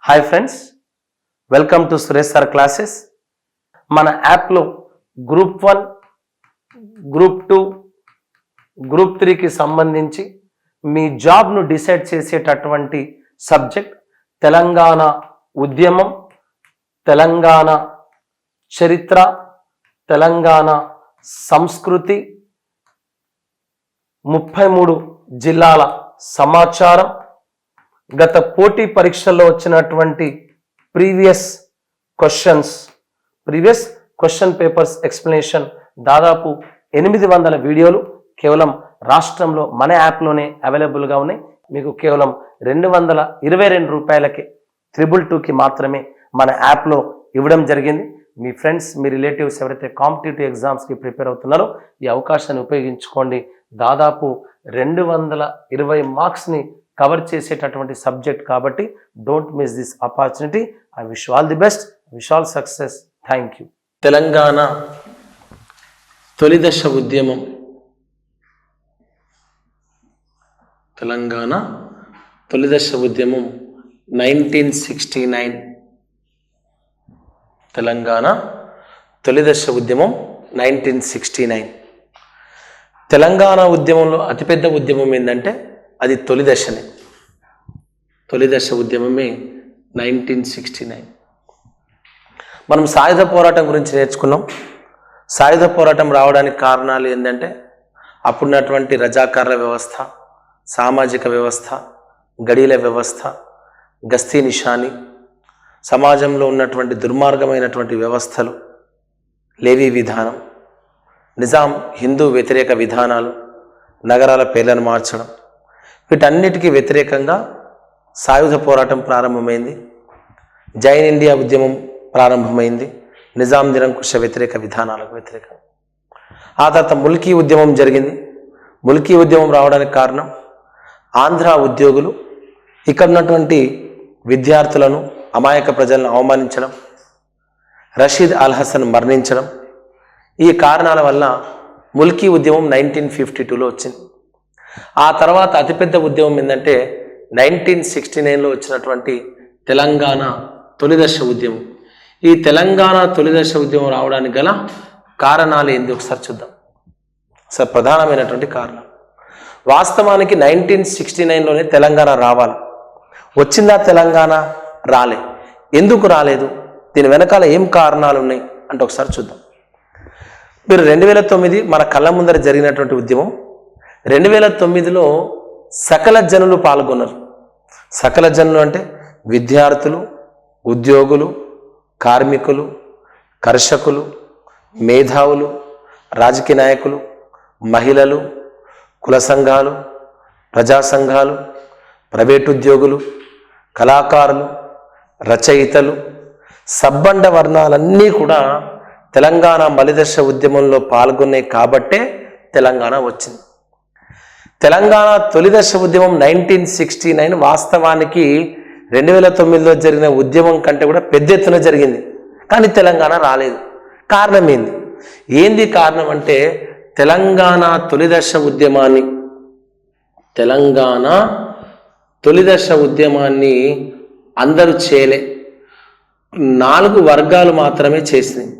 Hi friends, welcome to Suresh sir classes. మన యాప్లో group 1, group 2, group 3కి సంబంధించి మీ జాబ్ను డిసైడ్ చేసేటటువంటి సబ్జెక్ట్ తెలంగాణ ఉద్యమం, తెలంగాణ చరిత్ర, తెలంగాణ సంస్కృతి, 33 జిల్లాల సమాచారం, గత పోటీ పరీక్షల్లో వచ్చినటువంటి ప్రీవియస్ క్వశ్చన్ పేపర్స్ ఎక్స్ప్లెనేషన్, దాదాపు 800 వీడియోలు కేవలం రాష్ట్రంలో మన యాప్లోనే అవైలబుల్గా ఉన్నాయి. మీకు కేవలం 222 రూపాయలకి 222కి మాత్రమే మన యాప్లో ఇవ్వడం జరిగింది. మీ ఫ్రెండ్స్, మీ రిలేటివ్స్ ఎవరైతే కాంపిటేటివ్ ఎగ్జామ్స్కి ప్రిపేర్ అవుతున్నారో ఈ అవకాశాన్ని ఉపయోగించుకోండి. దాదాపు 220 మార్క్స్ని కవర్ చేసేటటువంటి సబ్జెక్ట్ కాబట్టి don't miss this opportunity. I wish all the best, wish all success. Thank you. Telangana తొలిదశ ఉద్యమం, తెలంగాణ తొలిదశ ఉద్యమం 1969. తెలంగాణ తొలిదశ ఉద్యమం 1969. తెలంగాణ ఉద్యమంలో అతిపెద్ద ఉద్యమం ఏంటంటే అది తొలిదశనే. తొలిదశ ఉద్యమమే 1969. మనం సాయుధ పోరాటం గురించి నేర్చుకున్నాం. సాయుధ పోరాటం రావడానికి కారణాలు ఏంటంటే అప్పుడున్నటువంటి రజాకార్ల వ్యవస్థ, సామాజిక వ్యవస్థ, గడీల వ్యవస్థ, గస్తీ నిషాని, సమాజంలో ఉన్నటువంటి దుర్మార్గమైనటువంటి వ్యవస్థలు, లేవీ విధానం, నిజాం హిందూ వ్యతిరేక విధానాలు, నగరాల పేర్లను మార్చడం, వీటన్నిటికీ వ్యతిరేకంగా సాయుధ పోరాటం ప్రారంభమైంది. జైన్ ఇండియా ఉద్యమం ప్రారంభమైంది, నిజాం నిరంకుశ వ్యతిరేక విధానాలకు వ్యతిరేకంగా. ఆ తర్వాత ముల్కీ ఉద్యమం జరిగింది. ముల్కీ ఉద్యమం రావడానికి కారణం ఆంధ్ర ఉద్యోగులు ఇక్కడ ఉన్నటువంటి విద్యార్థులను, అమాయక ప్రజలను అవమానించడం, రషీద్ అల్ హసన్ మరణించడం. ఈ కారణాల వల్ల ముల్కీ ఉద్యమం 1952లో వచ్చింది. ఆ తర్వాత అతిపెద్ద ఉద్యమం ఏంటంటే 1969లో వచ్చినటువంటి తెలంగాణ తొలిదశ ఉద్యమం. ఈ తెలంగాణ తొలిదశ ఉద్యమం రావడానికి గల కారణాలు ఏంది ఒకసారి చూద్దాం. సార్, ప్రధానమైనటువంటి కారణం వాస్తవానికి 1969లోనే తెలంగాణ రావాలి. వచ్చిందా తెలంగాణ? రాలే. ఎందుకు రాలేదు? దీని వెనకాల ఏం కారణాలు ఉన్నాయి అంటే ఒకసారి చూద్దాం. మీరు 2009 మన కళ్ళ ముందర జరిగినటువంటి ఉద్యమం. 2009లో సకల జనులు పాల్గొన్నారు. సకల జనులు అంటే విద్యార్థులు, ఉద్యోగులు, కార్మికులు, కర్షకులు, మేధావులు, రాజకీయ నాయకులు, మహిళలు, కుల సంఘాలు, ప్రజా సంఘాలు, ప్రైవేటు ఉద్యోగులు, కళాకారులు, రచయితలు, సబ్బండ వర్ణాలన్నీ కూడా తెలంగాణ మలిదశ ఉద్యమంలో పాల్గొన్నాయి కాబట్టే తెలంగాణ వచ్చింది. తెలంగాణ తొలిదశ ఉద్యమం 1969 వాస్తవానికి 2009లో జరిగిన ఉద్యమం కంటే కూడా పెద్ద ఎత్తున జరిగింది. కానీ తెలంగాణ రాలేదు. కారణం ఏంది కారణం అంటే తెలంగాణ తొలిదశ ఉద్యమాన్ని అందరూ చేయలే. 4 వర్గాలు మాత్రమే చేసినాయి.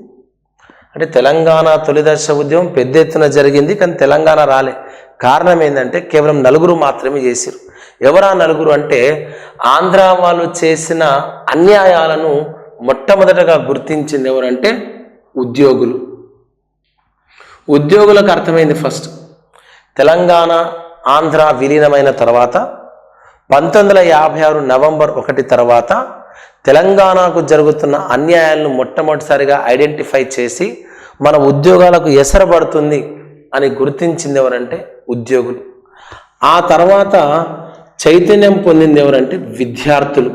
అంటే తెలంగాణ తొలిదశ ఉద్యమం పెద్ద ఎత్తున జరిగింది కానీ తెలంగాణ రాలే. కారణం ఏంటంటే కేవలం 4 మాత్రమే చేశారు. ఎవరా 4 అంటే ఆంధ్ర వాళ్ళు చేసిన అన్యాయాలను మొట్టమొదటగా గుర్తించింది ఎవరంటే ఉద్యోగులు. ఉద్యోగులకు అర్థమైంది ఫస్ట్. తెలంగాణ ఆంధ్ర విలీనమైన తర్వాత 1956 నవంబర్ 1 తర్వాత తెలంగాణకు జరుగుతున్న అన్యాయాలను మొట్టమొదటిసారిగా ఐడెంటిఫై చేసి మన ఉద్యోగాలకు ఎసరబడుతుంది అని గుర్తించింది ఎవరంటే ఉద్యోగులు. ఆ తర్వాత చైతన్యం పొందింది ఎవరంటే విద్యార్థులు.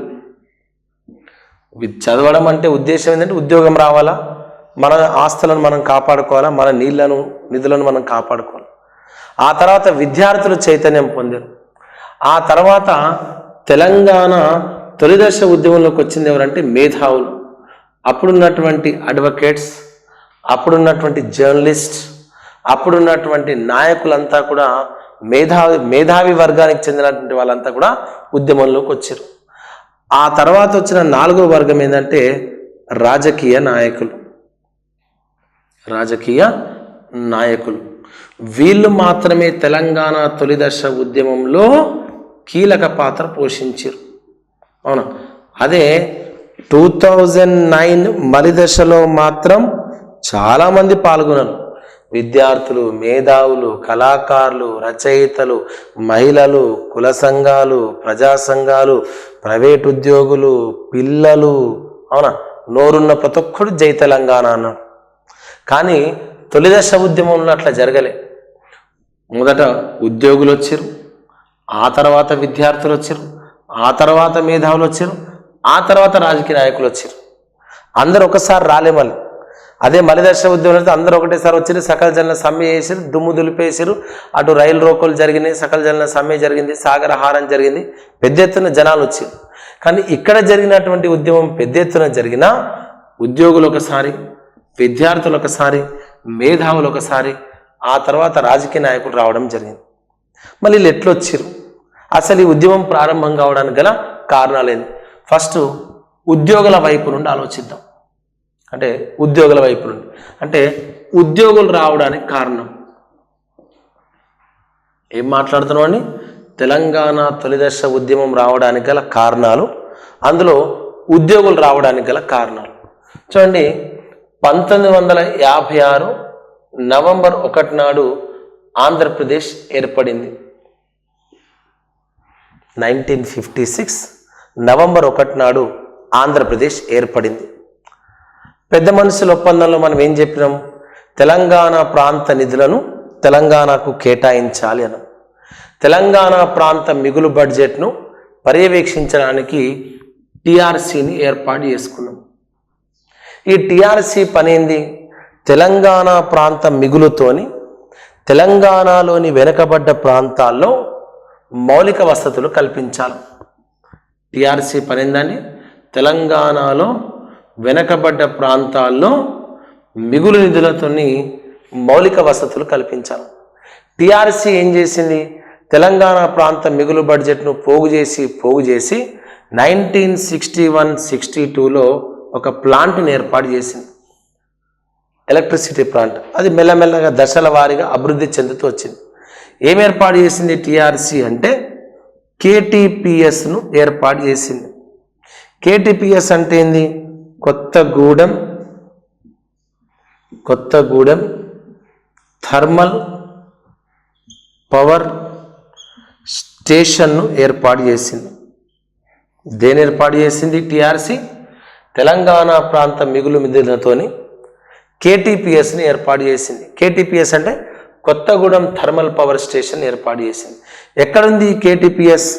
చదవడం అంటే ఉద్దేశం ఏంటంటే ఉద్యోగం రావాలా, మన ఆస్తులను మనం కాపాడుకోవాలా, మన నిధులను మనం కాపాడుకోవాలి. ఆ తర్వాత విద్యార్థులు చైతన్యం పొందారు. ఆ తర్వాత తెలంగాణ తొలిదశ ఉద్యమంలోకి వచ్చింది ఎవరంటే మేధావులు. అప్పుడున్నటువంటి అడ్వకేట్స్, అప్పుడున్నటువంటి జర్నలిస్ట్, అప్పుడున్నటువంటి నాయకులంతా కూడా మేధావి వర్గానికి చెందినటువంటి వాళ్ళంతా కూడా ఉద్యమంలోకి వచ్చారు. ఆ తర్వాత వచ్చిన 4వ వర్గం ఏంటంటే రాజకీయ నాయకులు. రాజకీయ నాయకులు వీళ్ళు మాత్రమే తెలంగాణ తొలిదశ ఉద్యమంలో కీలక పాత్ర పోషించారు. అవునా? అదే 2009 మలిదశలో మాత్రం చాలామంది పాల్గొన్నారు. విద్యార్థులు, మేధావులు, కళాకారులు, రచయితలు, మహిళలు, కుల సంఘాలు, ప్రజా సంఘాలు, ప్రైవేట్ ఉద్యోగులు, పిల్లలు, అవునా, నోరున్న ప్రతి ఒక్కడు జై తెలంగాణ అన్నాడు. కానీ తొలిదశ ఉద్యమంలో అట్లా జరగలే. మొదట ఉద్యోగులు వచ్చారు, ఆ తర్వాత విద్యార్థులు వచ్చారు, ఆ తర్వాత మేధావులు వచ్చారు, ఆ తర్వాత రాజకీయ నాయకులు వచ్చారు. అందరు ఒకసారి రాలే. మళ్ళీ అదే మలిదశ ఉద్యమంలో అందరూ ఒకటేసారి వచ్చి సకల జనుల సమ్మె చేసారు, దుమ్ము దులిపేసారు. అటు రైలు రోకోలు జరిగినాయి, సకల జనుల సమ్మె జరిగింది, సాగరహారం జరిగింది, పెద్ద ఎత్తున జనాలు వచ్చారు. కానీ ఇక్కడ జరిగినటువంటి ఉద్యమం పెద్ద ఎత్తున జరిగినా ఉద్యోగులు ఒకసారి, విద్యార్థులు ఒకసారి, మేధావులు ఒకసారి, ఆ తర్వాత రాజకీయ నాయకులు రావడం జరిగింది. మళ్ళీ వీళ్ళు ఎట్లొచ్చారు? అసలు ఈ ఉద్యమం ప్రారంభం కావడానికి గల కారణాలేంది? ఫస్ట్ ఉద్యోగుల వైపు నుండి ఆలోచిద్దాం. అంటే ఉద్యోగుల వైపు నుండి అంటే ఉద్యోగులు రావడానికి కారణం ఏం మాట్లాడుతున్నాం అండి? తెలంగాణ తొలిదశ ఉద్యమం రావడానికి గల కారణాలు, అందులో ఉద్యోగులు రావడానికి గల కారణాలు చూడండి. 1956 నవంబర్ 1 నాడు ఆంధ్రప్రదేశ్ ఏర్పడింది. 1956 నవంబర్ 1 నాడు ఆంధ్రప్రదేశ్ ఏర్పడింది. పెద్ద మనుషుల ఒప్పందంలో మనం ఏం చెప్పినాం? తెలంగాణ ప్రాంత నిధులను తెలంగాణకు కేటాయించాలి అన్నాం. తెలంగాణ ప్రాంత మిగులు బడ్జెట్ను పర్యవేక్షించడానికి టీఆర్సీని ఏర్పాటు చేసుకున్నాం. ఈ టీఆర్సీ పని ఏంది? తెలంగాణ ప్రాంత మిగులుతోని తెలంగాణలోని వెనుకబడ్డ ప్రాంతాల్లో మౌలిక వసతులు కల్పించాలి. టీఆర్సీ పని ఏందండి? తెలంగాణలో వెనుకబడ్డ ప్రాంతాల్లో మిగులు నిధులతోని మౌలిక వసతులు కల్పించాలి. టీఆర్సీ ఏం చేసింది? తెలంగాణ ప్రాంత మిగులు బడ్జెట్ను పోగు చేసి 1961-62లో ఒక ప్లాంట్ని ఏర్పాటు చేసింది, ఎలక్ట్రిసిటీ ప్లాంట్. అది మెల్లమెల్లగా దశల వారీగా అభివృద్ధి చెందుతూ వచ్చింది. ఏం ఏర్పాటు చేసింది టీఆర్సీ అంటే కేటీపీఎస్ను ఏర్పాటు చేసింది. కేటీపీఎస్ అంటే ఏంది? కొత్తగూడెం థర్మల్ పవర్ స్టేషన్ను ఏర్పాటు చేసింది. దేని ఏర్పాటు చేసింది టీఆర్సీ? తెలంగాణ ప్రాంత మిగులు నిధులతోని కేటీపీఎస్ని ఏర్పాటు చేసింది. కేటీపీఎస్ అంటే కొత్తగూడెం థర్మల్ పవర్ స్టేషన్ ఏర్పాటు చేసింది. ఎక్కడుంది ఈ కేటీపీఎస్?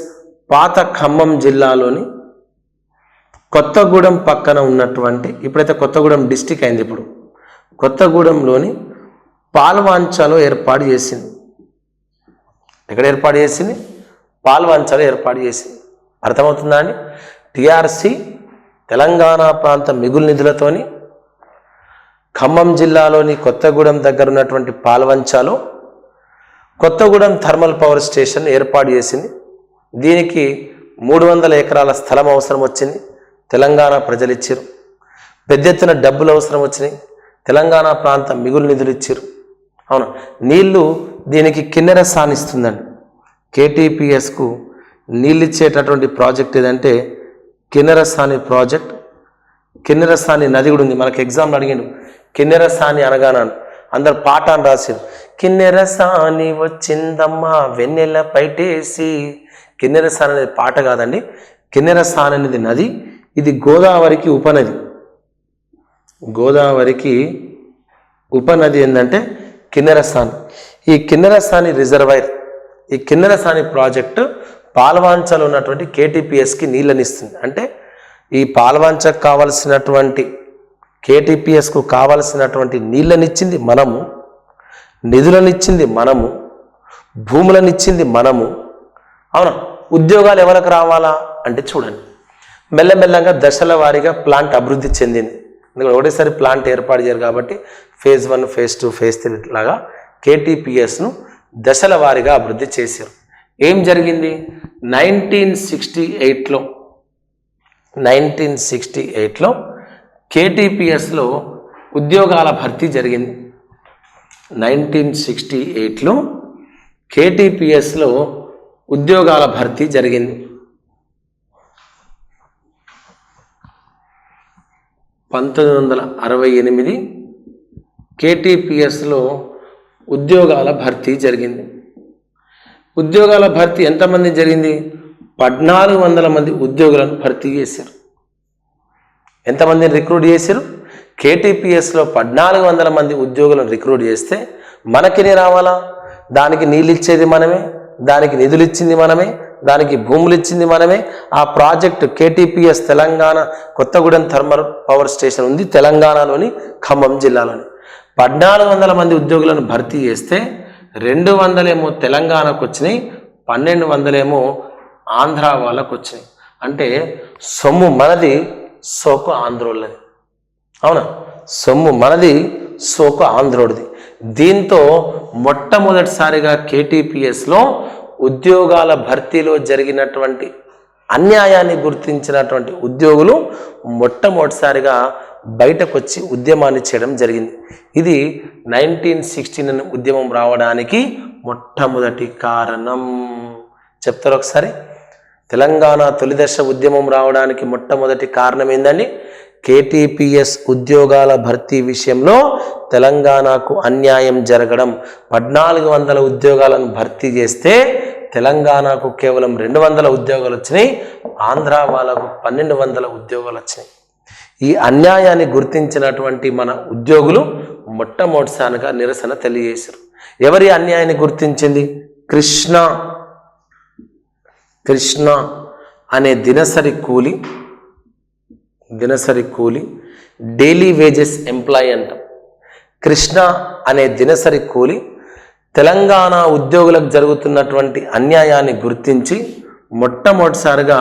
పాత ఖమ్మం జిల్లాలోని కొత్తగూడెం పక్కన ఉన్నటువంటి, ఇప్పుడైతే కొత్తగూడెం డిస్టిక్ అయింది, ఇప్పుడు కొత్తగూడెంలోని పాల్వాంచాలో ఏర్పాటు చేసింది. ఎక్కడ ఏర్పాటు చేసింది? పాల్వాంచాలో ఏర్పాటు చేసింది. అర్థమవుతుందా అండి? టీఆర్సీ తెలంగాణ ప్రాంత మిగులు నిధులతోని ఖమ్మం జిల్లాలోని కొత్తగూడెం దగ్గర ఉన్నటువంటి పాల్వంచాలో కొత్తగూడెం థర్మల్ పవర్ స్టేషన్ ఏర్పాటు చేసింది. దీనికి 300 ఎకరాల స్థలం అవసరం వచ్చింది. తెలంగాణ ప్రజలు ఇచ్చారు. పెద్ద ఎత్తున డబ్బులు అవసరం వచ్చినాయి. తెలంగాణ ప్రాంత మిగులు నిధులు ఇచ్చారు. అవును, నీళ్లు దీనికి కిన్నెర సానిస్తుందండి. కేటీపీఎస్కు నీళ్ళు ఇచ్చేటటువంటి ప్రాజెక్ట్ ఏదంటే కిన్నెరసాని ప్రాజెక్ట్. కిన్నెరసాని నది కూడా ఉంది. మనకు ఎగ్జామ్లో అడిగాడు కిన్నెరసాని అనగానే అందరు పాట అని రాశారు. కిన్నెరసాని వచ్చిందమ్మా వెన్నెల పైటేసి. కిన్నెరసాని అనేది పాట కాదండి. కిన్నెరసాని అనేది నది. ఇది గోదావరికి ఉపనది. గోదావరికి ఉపనది ఏంటంటే కిన్నెరసాని. ఈ కిన్నెరసాని రిజర్వాయర్, ఈ కిన్నెరసాని ప్రాజెక్టు పాల్వాంచలో ఉన్నటువంటి కేటీపీఎస్కి నీళ్ళని ఇస్తుంది. అంటే ఈ పాల్వాంచకు కావలసినటువంటి కేటీపీఎస్కు కావలసినటువంటి నీళ్ళనిచ్చింది మనము, నిధులనిచ్చింది మనము, భూములనిచ్చింది మనము. అవునా? ఉద్యోగాలు ఎవరికి రావాలా అంటే చూడండి, మెల్లమెల్లగా దశల వారీగా ప్లాంట్ అభివృద్ధి చెందింది. ఎందుకంటే ఒకటేసారి ప్లాంట్ ఏర్పాటు చేయరు కాబట్టి phase 1, phase 2, phase 3 లాగా కేటీపీఎస్ను దశల వారీగా అభివృద్ధి చేశారు. ఏం జరిగింది? 1968లో 1968లో కేటీపీఎస్లో ఉద్యోగాల భర్తీ జరిగింది. 1968లో కేటీపీఎస్లో ఉద్యోగాల భర్తీ జరిగింది. 1968 కేటీపీఎస్లో ఉద్యోగాల భర్తీ జరిగింది. ఉద్యోగాల భర్తీ ఎంతమంది జరిగింది? 1400 మంది ఉద్యోగులను భర్తీ చేశారు. ఎంతమందిని రిక్రూట్ చేశారు? కేటీపీఎస్లో 1400 మంది ఉద్యోగులను రిక్రూట్ చేస్తే మనకిని రావాలా? దానికి నీళ్ళు ఇచ్చేది మనమే, దానికి నిధులు ఇచ్చింది మనమే, దానికి భూములు ఇచ్చింది మనమే. ఆ project KTPS Telangana Kothagudem thermal power station ఉంది తెలంగాణలోని ఖమ్మం జిల్లాలోని. 1400 మంది ఉద్యోగులను భర్తీ చేస్తే 200 తెలంగాణకు వచ్చినాయి, 1200 ఆంధ్ర వాళ్ళకు వచ్చినాయి. అంటే సొమ్ము మనది, సోకు ఆంధ్రోళ్ళది. అవునా? సొమ్ము మనది, సోకు ఆంధ్రోడిది. దీంతో మొట్టమొదటిసారిగా కేటీపీఎస్లో ఉద్యోగాల భర్తీలో జరిగినటువంటి అన్యాయాన్ని గుర్తించినటువంటి ఉద్యోగులు మొట్టమొదటిసారిగా బయటకు వచ్చి ఉద్యమాన్ని చేయడం జరిగింది. ఇది 1969 ఉద్యమం రావడానికి మొట్టమొదటి కారణం. చెప్తారు ఒకసారి? తెలంగాణ తొలిదశ ఉద్యమం రావడానికి మొట్టమొదటి కారణం ఏందండి? కేటీపీఎస్ ఉద్యోగాల భర్తీ విషయంలో తెలంగాణకు అన్యాయం జరగడం. 1400 ఉద్యోగాలను భర్తీ చేస్తే తెలంగాణకు కేవలం 200 ఉద్యోగాలు వచ్చినాయి, ఆంధ్ర వాళ్ళకు 1200 ఉద్యోగాలు వచ్చినాయి. ఈ అన్యాయాన్ని గుర్తించినటువంటి మన ఉద్యోగులు మొట్టమొదటిసారిగా నిరసన తెలియజేశారు. ఎవరి అన్యాయాన్ని గుర్తించింది? కృష్ణ అనే దినసరి కూలి డైలీ వేజెస్ ఎంప్లాయీ అంటాం. కృష్ణ అనే దినసరి కూలి తెలంగాణ ఉద్యోగులకు జరుగుతున్నటువంటి అన్యాయాన్ని గుర్తించి మొట్టమొదటిసారిగా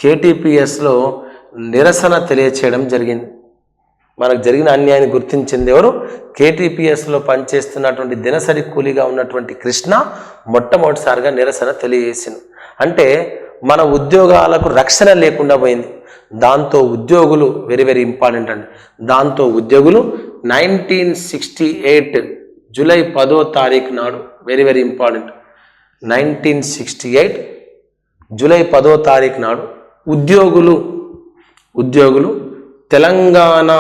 కేటీపీఎస్లో నిరసన తెలియచేయడం జరిగింది. మనకు జరిగిన అన్యాయాన్ని గుర్తించింది ఎవరు? కేటీపీఎస్లో పనిచేస్తున్నటువంటి దినసరి కూలీగా ఉన్నటువంటి కృష్ణ మొట్టమొదటిసారిగా నిరసన తెలియజేసింది. అంటే మన ఉద్యోగాలకు రక్షణ లేకుండా పోయింది. దాంతో ఉద్యోగులు వెరీ వెరీ ఇంపార్టెంట్ అండి. దాంతో ఉద్యోగులు 1968 జూలై 10వ తారీఖు నాడు, వెరీ వెరీ ఇంపార్టెంట్, 1968 జూలై 10వ తారీఖు నాడు ఉద్యోగులు తెలంగాణ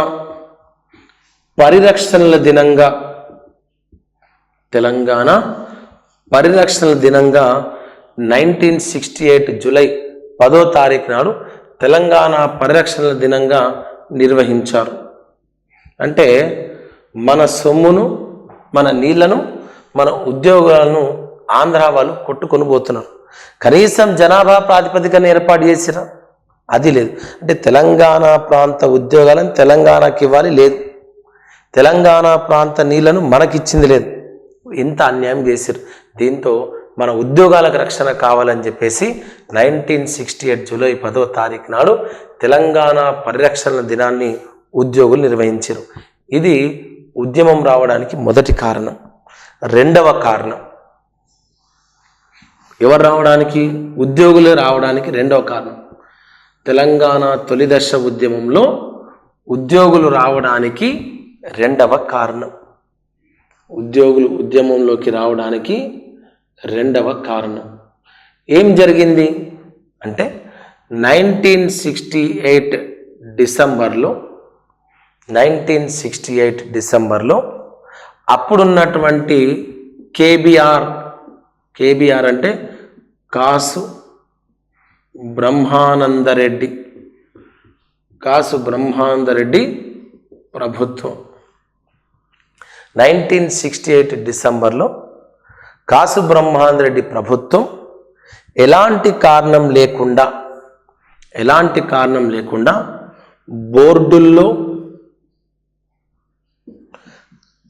పరిరక్షణల దినంగా 1968 జూలై 10వ తారీఖు నాడు తెలంగాణ పరిరక్షణల దినంగా నిర్వహించారు. అంటే మన సొమ్మును, మన నీళ్లను, మన ఉద్యోగాలను ఆంధ్ర వాళ్ళు కొట్టుకొని పోతున్నారు. కనీసం జనాభా ప్రాతిపదికన ఏర్పాటు చేసిరా? అది లేదు. అంటే తెలంగాణ ప్రాంత ఉద్యోగాలను తెలంగాణకి ఇవ్వాలి లేదు, తెలంగాణ ప్రాంత నీళ్లను మనకిచ్చింది లేదు. ఇంత అన్యాయం చేశారు. దీంతో మన ఉద్యోగాలకు రక్షణ కావాలని చెప్పేసి 1968 జూలై 10వ తారీఖు నాడు తెలంగాణ పరిరక్షణ దినాన్ని ఉద్యోగులు నిర్వహించారు. ఇది ఉద్యమం రావడానికి మొదటి కారణం. రెండవ కారణం, ఎవరు రావడానికి? ఉద్యోగులు రావడానికి రెండవ కారణం. తెలంగాణ తొలిదశ ఉద్యమంలో ఉద్యోగులు రావడానికి రెండవ కారణం. ఉద్యోగులు ఉద్యమంలోకి రావడానికి రెండవ కారణం. ఏం జరిగింది అంటే 1968 డిసెంబర్లో అప్పుడున్నటువంటి కేబీఆర్ అంటే కాసు బ్రహ్మానందరెడ్డి ప్రభుత్వం. 1968 డిసెంబర్లో కాసు బ్రహ్మానందరెడ్డి ప్రభుత్వం ఎలాంటి కారణం లేకుండా బోర్డుల్లో,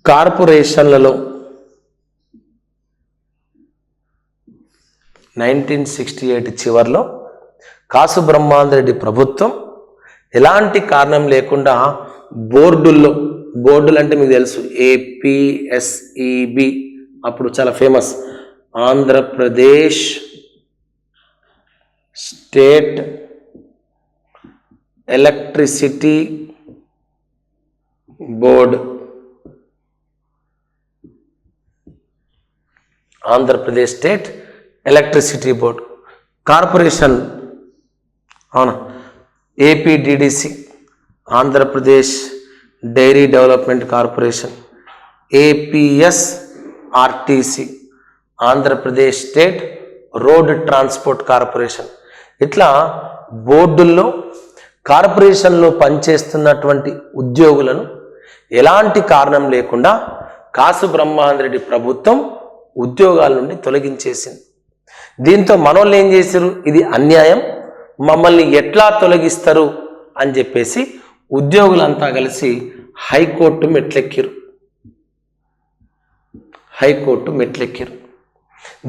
కార్పొరేషన్లలో 1968 చివరిలో కాసు బ్రహ్మానందరెడ్డి ప్రభుత్వం ఎలాంటి కారణం లేకుండా బోర్డులు అంటే మీకు తెలుసు, ఏపీఎస్ఈబి అప్పుడు చాలా famous, Andhra Pradesh state electricity board, Andhra Pradesh state electricity board. Corporation అవునా, APDDC, Andhra Pradesh dairy development corporation, APSRTC, Andhra Pradesh state road transport corporation. ఇట్లా బోర్డుల్లో కార్పొరేషన్లో పనిచేస్తున్నటువంటి ఉద్యోగులను ఎలాంటి కారణం లేకుండా కాసు బ్రహ్మానందరెడ్డి ప్రభుత్వం ఉద్యోగాల నుండి తొలగించేసింది. దీంతో మనోళ్ళు ఏం చేశారు, ఇది అన్యాయం, మమ్మల్ని ఎట్లా తొలగిస్తారు అని చెప్పేసి ఉద్యోగులంతా కలిసి హైకోర్టు మెట్లెక్కారు.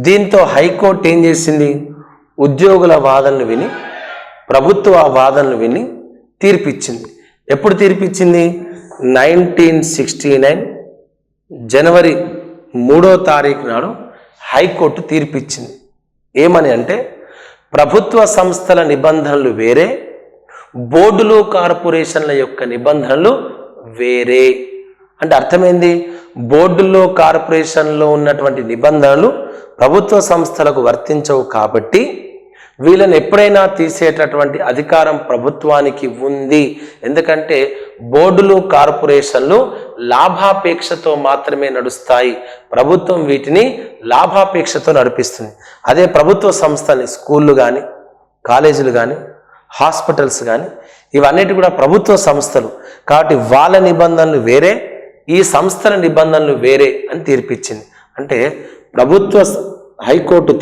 దీంతో హైకోర్టు ఏం చేసింది, ఉద్యోగుల వాదనలు విని, ప్రభుత్వ వాదనలు విని తీర్పిచ్చింది. ఎప్పుడు తీర్పిచ్చింది? 1969 జనవరి 3వ తారీఖు నాడు హైకోర్టు తీర్పిచ్చింది. ఏమని అంటే, ప్రభుత్వ సంస్థల నిబంధనలు వేరే, బోర్డులు కార్పొరేషన్ల యొక్క నిబంధనలు వేరే. అంటే అర్థమైంది, బోర్డుల్లో కార్పొరేషన్లో ఉన్నటువంటి నిబంధనలు ప్రభుత్వ సంస్థలకు వర్తించవు కాబట్టి వీళ్ళని ఎప్పుడైనా తీసేటటువంటి అధికారం ప్రభుత్వానికి ఉంది. ఎందుకంటే బోర్డులు కార్పొరేషన్లు లాభాపేక్షతో మాత్రమే నడుస్తాయి, ప్రభుత్వం వీటిని లాభాపేక్షతో నడిపిస్తుంది. అదే ప్రభుత్వ సంస్థలు, స్కూళ్ళు కానీ, కాలేజీలు కానీ, హాస్పిటల్స్ కానీ, ఇవన్నిటి కూడా ప్రభుత్వ సంస్థలు కాబట్టి వాళ్ళ నిబంధనలు వేరే, ఈ సంస్థల నిబంధనలు వేరే అని తీర్పిచ్చింది. అంటే హైకోర్టు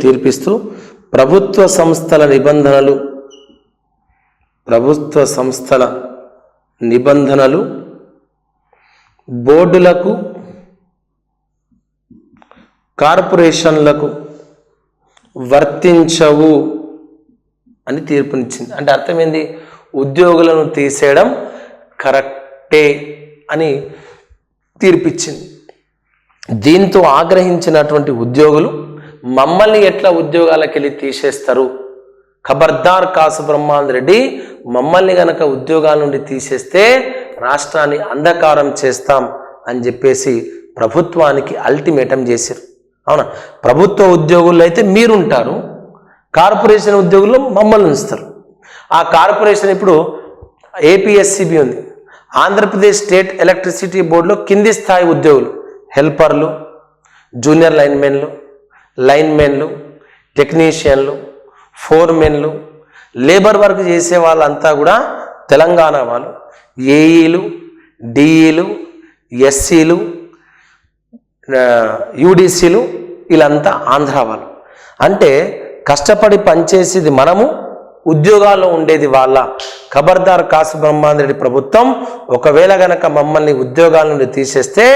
తీర్పిస్తూ ప్రభుత్వ సంస్థల నిబంధనలు బోర్డులకు కార్పొరేషన్లకు వర్తించవు అని తీర్పునిచ్చింది. అంటే అర్థమైంది, ఉద్యోగులను తీసేయడం కరెక్టే అని తీర్పిచ్చింది. దీంతో ఆగ్రహించినటువంటి ఉద్యోగులు మమ్మల్ని ఎట్లా ఉద్యోగాలకు వెళ్ళి తీసేస్తారు, ఖబర్దార్ కాసు బ్రహ్మానందరెడ్డి, మమ్మల్ని గనక ఉద్యోగాల నుండి తీసేస్తే రాష్ట్రాన్ని అంధకారం చేస్తాం అని చెప్పేసి ప్రభుత్వానికి అల్టిమేటం చేశారు. అవునా, ప్రభుత్వ ఉద్యోగుల్లో అయితే మీరుంటారు, కార్పొరేషన్ ఉద్యోగుల్లో మమ్మల్ని ఉంచుతారు. ఆ కార్పొరేషన్ ఇప్పుడు ఏపీఎస్సిబి ఉంది, ఆంధ్రప్రదేశ్ స్టేట్ ఎలక్ట్రిసిటీ బోర్డులో కింది స్థాయి ఉద్యోగులు, హెల్పర్లు, జూనియర్ లైన్మెన్లు, టెక్నీషియన్లు, ఫోర్మెన్లు, లేబర్ వర్క్ చేసే వాళ్ళంతా కూడా తెలంగాణ వాళ్ళు, ఏఈలు, డిఈలు, ఎస్సీలు, యూడిసిలు, వీళ్ళంతా ఆంధ్ర వాళ్ళు. అంటే కష్టపడి పనిచేసేది మనము, ఉద్యోగాల్లో ఉండేది వాళ్ళ. ఖబర్దార్ కాసు బ్రహ్మానందరెడ్డి ప్రభుత్వం ఒకవేళ గనక మమ్మల్ని ఉద్యోగాల నుండి తీసేస్తే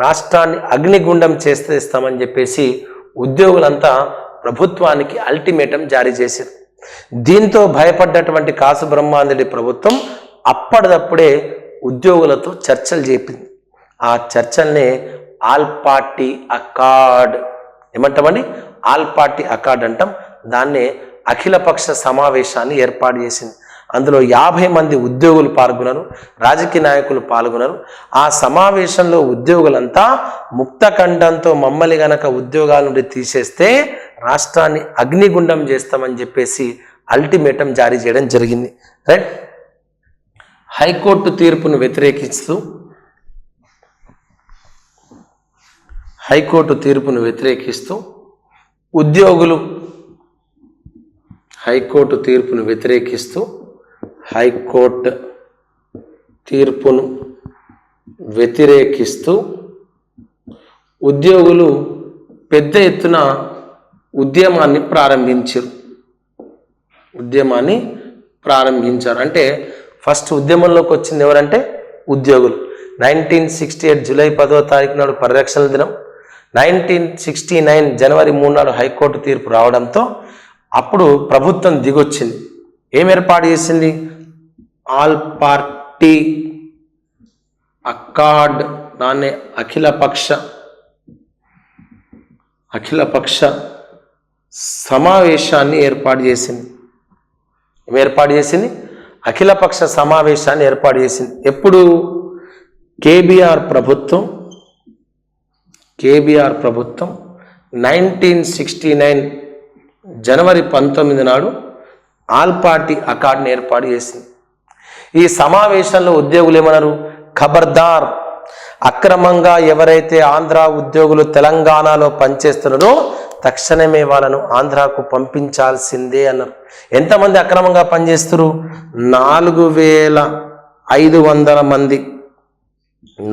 రాష్ట్రాన్ని అగ్నిగుండం చేస్తామని చెప్పేసి ఉద్యోగులంతా ప్రభుత్వానికి అల్టిమేటం జారీ చేశారు. దీంతో భయపడ్డటువంటి కాసు బ్రహ్మానందరెడ్డి ప్రభుత్వం అప్పటిదప్పుడే ఉద్యోగులతో చర్చలు చేపింది. ఆ చర్చల్నే ఆల్ పార్టీ అకార్డ్ ఏమంటామండి, ఆల్ పార్టీ అకార్డ్ అంటాం. దాన్నే అఖిలపక్ష సమావేశాన్ని ఏర్పాటు చేసింది. అందులో 50 మంది ఉద్యోగులు పాల్గొన్నారు, రాజకీయ నాయకులు పాల్గొన్నారు. ఆ సమావేశంలో ఉద్యోగులంతా ముక్తకంఠంతో మమ్మల్ని గనక ఉద్యోగాల నుండి తీసేస్తే రాష్ట్రాన్ని అగ్నిగుండం చేస్తామని చెప్పేసి అల్టిమేటం జారీ చేయడం జరిగింది. రైట్. హైకోర్టు తీర్పును వ్యతిరేకిస్తూ ఉద్యోగులు హైకోర్టు తీర్పును వ్యతిరేకిస్తూ ఉద్యోగులు పెద్ద ఎత్తున ఉద్యమాన్ని ప్రారంభించారు. అంటే ఫస్ట్ ఉద్యమంలోకి వచ్చింది ఎవరంటే ఉద్యోగులు. 1968 జూలై 10వ తారీఖు నాడు పరిరక్షణ దినం, 1969 జనవరి 3 నాడు హైకోర్టు తీర్పు రావడంతో అప్పుడు ప్రభుత్వం దిగొచ్చింది. ఏం ఏర్పాటు చేసింది? ఆల్ పార్టీ అకార్డ్, దాన్ని అఖిలపక్ష సమావేశాన్ని ఏర్పాటు చేసింది. ఏర్పాటు చేసింది? అఖిలపక్ష సమావేశాన్ని ఏర్పాటు చేసింది. ఎప్పుడు? కేబీఆర్ ప్రభుత్వం 1969 జనవరి 19 నాడు ఆల్ పార్టీ అకార్డుని ఏర్పాటు చేసింది. ఈ సమావేశంలో ఉద్యోగులు ఏమన్నారు? ఖబర్దార్, అక్రమంగా ఎవరైతే ఆంధ్ర ఉద్యోగులు తెలంగాణలో పనిచేస్తున్నారో తక్షణమే వాళ్ళను ఆంధ్రాకు పంపించాల్సిందే అన్నారు. ఎంతమంది అక్రమంగా పనిచేస్తారు? 4500 మంది.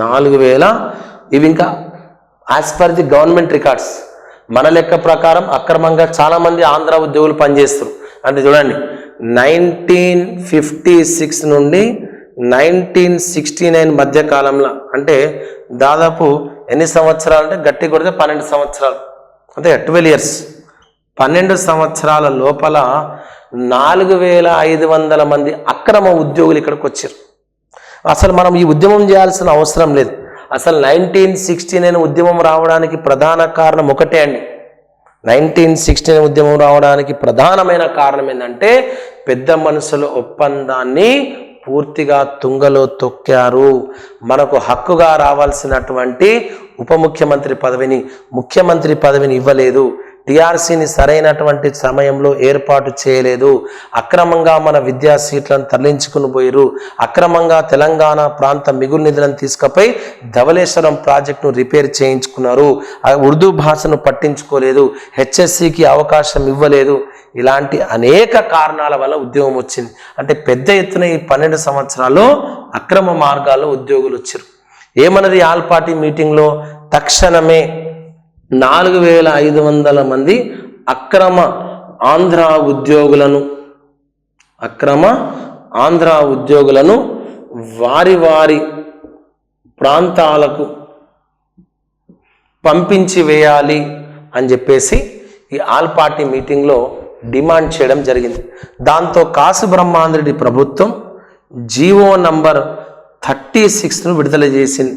4000. ఇవి ఇంకా as per the government records, మన లెక్క ప్రకారం అక్రమంగా చాలా మంది ఆంధ్ర ఉద్యోగులు పనిచేస్తారు. అంటే చూడండి, 1956 నుండి 1969 మధ్య కాలంలో, అంటే దాదాపు ఎన్ని సంవత్సరాలు అంటే గట్టి కొడితే 12 సంవత్సరాలు, అంటే 12 years, 12 సంవత్సరాల లోపల 4500 మంది అక్రమ ఉద్యోగులు ఇక్కడికి వచ్చారు. అసలు మనం ఈ ఉద్యమం చేయాల్సిన అవసరం లేదు. అసలు 1969 ఉద్యమం రావడానికి ప్రధాన కారణం ఒకటే అండి. 1969 ఉద్యమం రావడానికి ప్రధానమైన కారణం ఏంటంటే పెద్ద మనుషుల ఒప్పందాన్ని పూర్తిగా తుంగలో తొక్కారు. మనకు హక్కుగా రావాల్సినటువంటి ఉప ముఖ్యమంత్రి పదవిని, ముఖ్యమంత్రి పదవిని ఇవ్వలేదు. టీఆర్సీని సరైనటువంటి సమయంలో ఏర్పాటు చేయలేదు. అక్రమంగా మన విద్యా సీట్లను తరలించుకుని పోయారు. అక్రమంగా తెలంగాణ ప్రాంత మిగులు నిధులను తీసుకుపోయి ధవళేశ్వరం ప్రాజెక్టును రిపేర్ చేయించుకున్నారు. ఉర్దూ భాషను పట్టించుకోలేదు. హెచ్ఎస్సికి అవకాశం ఇవ్వలేదు. ఇలాంటి అనేక కారణాల వల్ల ఉద్యోగం వచ్చింది. అంటే పెద్ద ఎత్తున ఈ 12 సంవత్సరాల్లో అక్రమ మార్గాల్లో ఉద్యోగులు వచ్చారు. ఏమన్నది ఆల్ పార్టీ మీటింగ్లో? తక్షణమే 4500 మంది అక్రమ ఆంధ్ర ఉద్యోగులను వారి వారి ప్రాంతాలకు పంపించి వేయాలి అని చెప్పేసి ఈ ఆల్ పార్టీ మీటింగ్లో డిమాండ్ చేయడం జరిగింది. దాంతో కాసు బ్రహ్మాందరెడ్డి ప్రభుత్వం జీవో నంబర్ 36ను విడుదల చేసింది.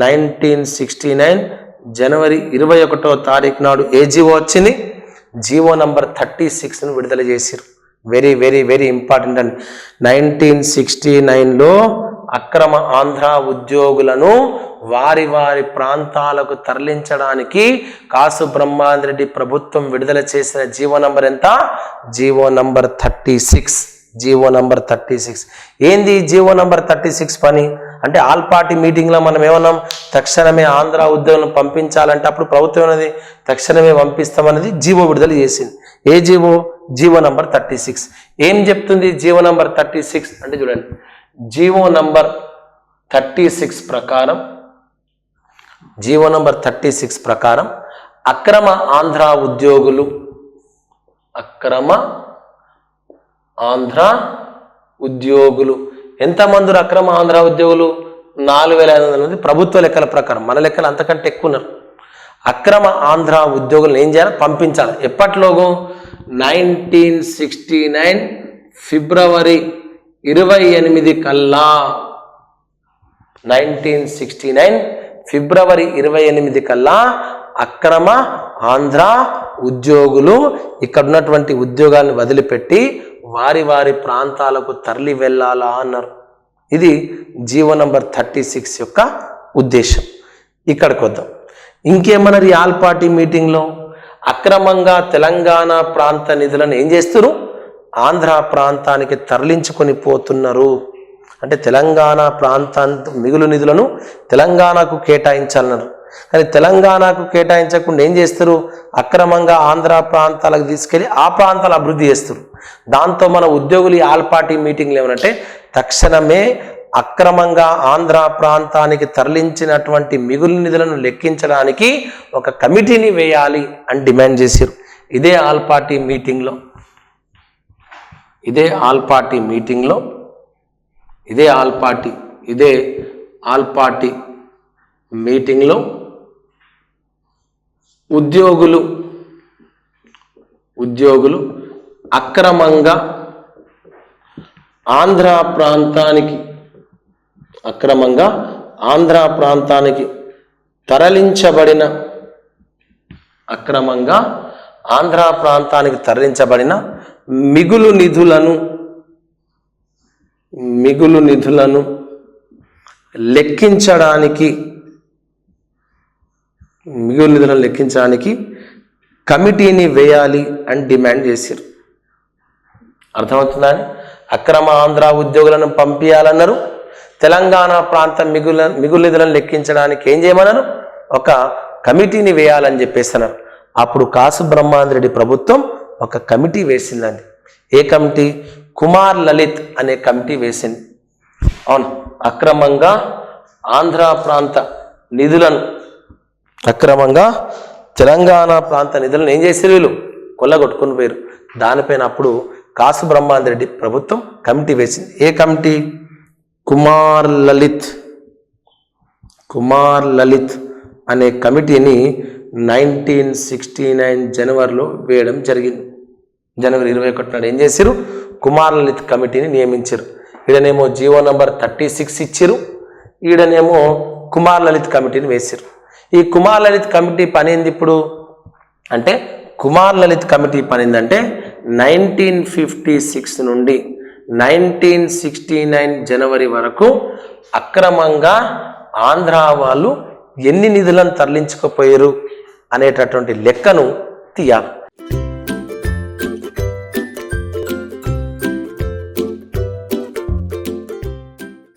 1969 జనవరి 21వ తారీఖు నాడు ఏ జీవో వచ్చింది? జీవో నంబర్ 36ను విడుదల చేశారు. వెరీ వెరీ వెరీ ఇంపార్టెంట్ అండి. 1969లో అక్రమ ఆంధ్ర ఉద్యోగులను వారి వారి ప్రాంతాలకు తరలించడానికి కాసు బ్రహ్మాందరెడ్డి ప్రభుత్వం విడుదల చేసిన జీవో నంబర్ ఎంత? GO number 36. GO number 36. ఏంది జీవో నంబర్ 36 పని అంటే? ఆల్ పార్టీ మీటింగ్లో మనం ఏమన్నాం? తక్షణమే ఆంధ్ర ఉద్యోగులను పంపించాలంటే అప్పుడు ప్రభుత్వం అనేది తక్షణమే పంపిస్తామనేది జీవో విడుదల చేసింది. ఏ జీవో? GO number 36. ఏం చెప్తుంది జీవో నంబర్ 36 అంటే? చూడండి, జీవో నంబర్ 36 ప్రకారం, జీవో నంబర్ 36 ప్రకారం అక్రమ ఆంధ్ర ఉద్యోగులు ఎంతమంది? అక్రమ ఆంధ్ర ఉద్యోగులు 4500 మంది. ప్రభుత్వ లెక్కల ప్రకారం, మన లెక్కలు అంతకంటే ఎక్కువ ఉన్నారు. అక్రమ ఆంధ్ర ఉద్యోగులను ఏం చేయాలి? పంపించాలి. ఎప్పటిలోగో? 1969 ఫిబ్రవరి 28 కల్లా. 1969 ఫిబ్రవరి 28 కల్లా అక్రమ ఆంధ్ర ఉద్యోగులు ఇక్కడ ఉన్నటువంటి ఉద్యోగాన్ని వదిలిపెట్టి వారి వారి ప్రాంతాలకు తరలి వెళ్ళాలా అన్నారు. ఇది జీవో నంబర్ 36 యొక్క ఉద్దేశం. ఇక్కడికి వద్దాం. ఇంకేమన్నారు ఆల్ పార్టీ మీటింగ్లో? అక్రమంగా తెలంగాణ ప్రాంత నిధులను ఏం చేస్తున్నారు? ఆంధ్ర ప్రాంతానికి తరలించుకొని పోతున్నారు. అంటే తెలంగాణ ప్రాంతానికి మిగులు నిధులను తెలంగాణకు కేటాయించాలన్నారు. కానీ తెలంగాణకు కేటాయించకుండా ఏం చేస్తారు? అక్రమంగా ఆంధ్ర ప్రాంతాలకు తీసుకెళ్ళి ఆ ప్రాంతాలు అభివృద్ధి చేస్తారు. దాంతో మన ఉద్యోగులు ఆల్ పార్టీ మీటింగ్లు ఏమనంటే తక్షణమే అక్రమంగా ఆంధ్ర ప్రాంతానికి తరలించినటువంటి మిగులు నిధులను లెక్కించడానికి ఒక కమిటీని వేయాలి అని డిమాండ్ చేశారు. ఇదే ఆల్ పార్టీ మీటింగ్లో ఉద్యోగులు అక్రమంగా ఆంధ్ర ప్రాంతానికి తరలించబడిన మిగులు నిధులను మిగులు నిధులను లెక్కించడానికి కమిటీని వేయాలి అని డిమాండ్ చేశారు. అర్థమవుతుందా? అక్రమ ఆంధ్ర ఉద్యోగులను పంపించాలన్నారు. తెలంగాణ ప్రాంత మిగులు నిధులను లెక్కించడానికి ఏం చేయమన్నారు? ఒక కమిటీని వేయాలని చెప్పేస్తున్నారు. అప్పుడు కాసు బ్రహ్మాందరెడ్డి ప్రభుత్వం ఒక కమిటీ వేసిందండి. ఏ కమిటీ? కుమార్ లలిత్ అనే కమిటీ వేసింది. అవును, అక్రమంగా ఆంధ్ర ప్రాంత నిధులను, అక్రమంగా తెలంగాణ ప్రాంత నిధులను ఏం చేశారు? వీళ్ళు కొల్లగొట్టుకుని పోయారు. దానిపైన అప్పుడు కాసు బ్రహ్మాందరెడ్డి ప్రభుత్వం కమిటీ వేసింది. ఏ కమిటీ? కుమార్ లలిత్ అనే కమిటీని 1969 జనవరిలో వేయడం జరిగింది. జనవరి 21 నాడు ఏం చేశారు? కుమార్ లలిత్ కమిటీని నియమించారు. ఈడనేమో జీవో నంబర్ 36 ఇచ్చారు, ఈడనేమో కుమార్ లలిత్ కమిటీని వేశారు. ఈ కుమార్ లలిత్ కమిటీ పని ఏంది ఇప్పుడు అంటే, కుమార్ లలిత్ కమిటీ పని ఏంటంటే 1956 నుండి 1969 జనవరి వరకు అక్రమంగా ఆంధ్ర వాళ్ళు ఎన్ని నిధులను తరలించకపోయారు అనేటటువంటి లెక్కను తీయాలి.